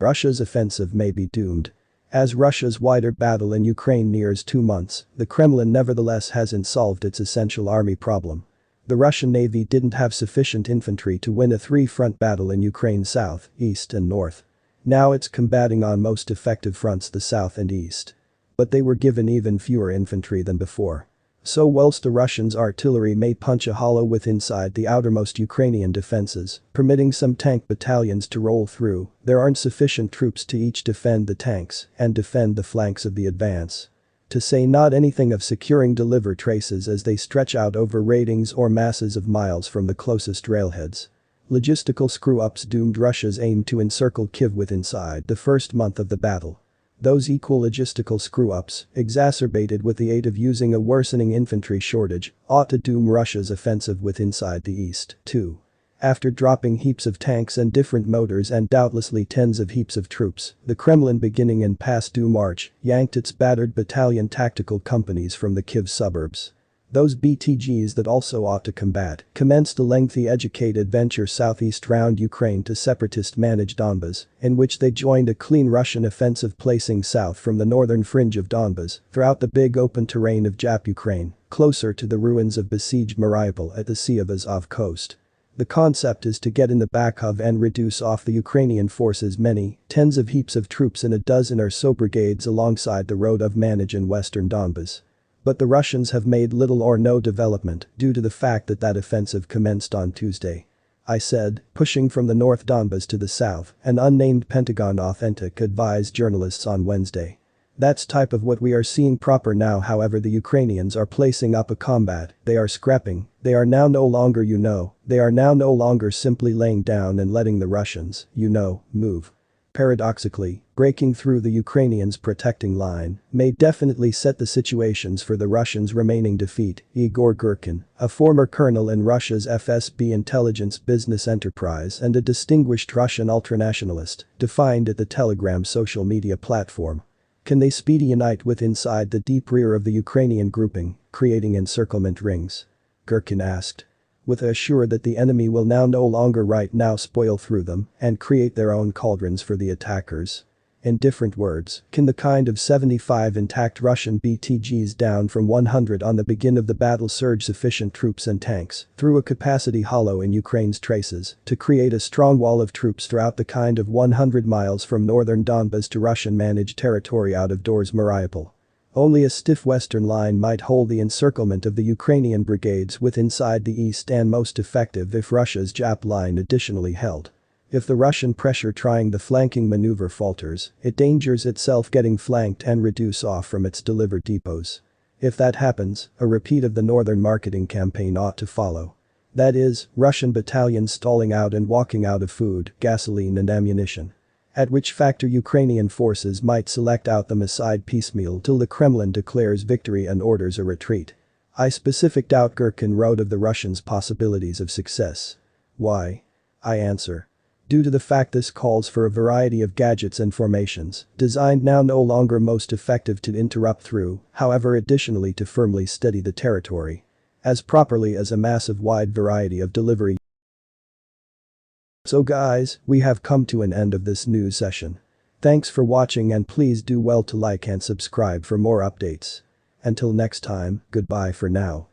Russia's offensive may be doomed. As Russia's wider battle in Ukraine nears 2 months, the Kremlin nevertheless hasn't solved its essential army problem. The Russian Navy didn't have sufficient infantry to win a three-front battle in Ukraine's south, east and north. Now it's combating on most effective fronts, the south and east. But they were given even fewer infantry than before. So whilst the Russians' artillery may punch a hollow inside the outermost Ukrainian defenses, permitting some tank battalions to roll through, there aren't sufficient troops to each defend the tanks and defend the flanks of the advance. To say not anything of securing deliver traces as they stretch out over ratings or masses of miles from the closest railheads. Logistical screw-ups doomed Russia's aim to encircle Kyiv withinside the first month of the battle. Those equal logistical screw-ups, exacerbated with the aid of using a worsening infantry shortage, ought to doom Russia's offensive withinside the east, too. After dropping heaps of tanks and different motors and doubtlessly tens of heaps of troops, the Kremlin beginning in past due March, yanked its battered battalion tactical companies from the Kyiv suburbs. Those BTGs that also ought to combat commenced a lengthy educated venture southeast round Ukraine to separatist-managed Donbas, in which they joined a clean Russian offensive placing south from the northern fringe of Donbas, throughout the big open terrain of Jap Ukraine, closer to the ruins of besieged Mariupol at the Sea of Azov coast. The concept is to get in the back of and reduce off the Ukrainian forces many, tens of heaps of troops in a dozen or so brigades alongside the road of Manage in western Donbas. But the Russians have made little or no development due to the fact that offensive commenced on Tuesday. I said, pushing from the North Donbas to the south, an unnamed Pentagon authentic advised journalists on Wednesday. That's type of what we are seeing proper now. However, the Ukrainians are placing up a combat, they are scrapping, they are now no longer they are now no longer simply laying down and letting the Russians, move. Paradoxically, breaking through the Ukrainians' protecting line may definitely set the situations for the Russians' remaining defeat, Igor Girkin, a former colonel in Russia's FSB intelligence business enterprise and a distinguished Russian ultranationalist, defined at the Telegram social media platform. Can they speedy unite inside the deep rear of the Ukrainian grouping, creating encirclement rings? Girkin asked. With assure that the enemy will now no longer spoil through them and create their own cauldrons for the attackers. In different words, can the kind of 75 intact Russian BTGs down from 100 on the begin of the battle surge sufficient troops and tanks through a capacity hollow in Ukraine's traces to create a strong wall of troops throughout the kind of 100 miles from northern Donbas to Russian-managed territory out of doors Mariupol? Only a stiff western line might hold the encirclement of the Ukrainian brigades inside the east, and most effective if Russia's Jap line additionally held. If the Russian pressure trying the flanking maneuver falters, it dangers itself getting flanked and reduce off from its delivered depots. If that happens, a repeat of the northern marketing campaign ought to follow. That is, Russian battalions stalling out and walking out of food, gasoline and ammunition. At which factor Ukrainian forces might select out them aside piecemeal till the Kremlin declares victory and orders a retreat. I specific doubt Girkin wrote of the Russians' possibilities of success. Why? I answer. Due to the fact this calls for a variety of gadgets and formations, designed now no longer most effective to interrupt through, however additionally to firmly steady the territory. As properly as a massive wide variety of delivery. So guys, we have come to an end of this news session. Thanks for watching and please do well to like and subscribe for more updates. Until next time, goodbye for now.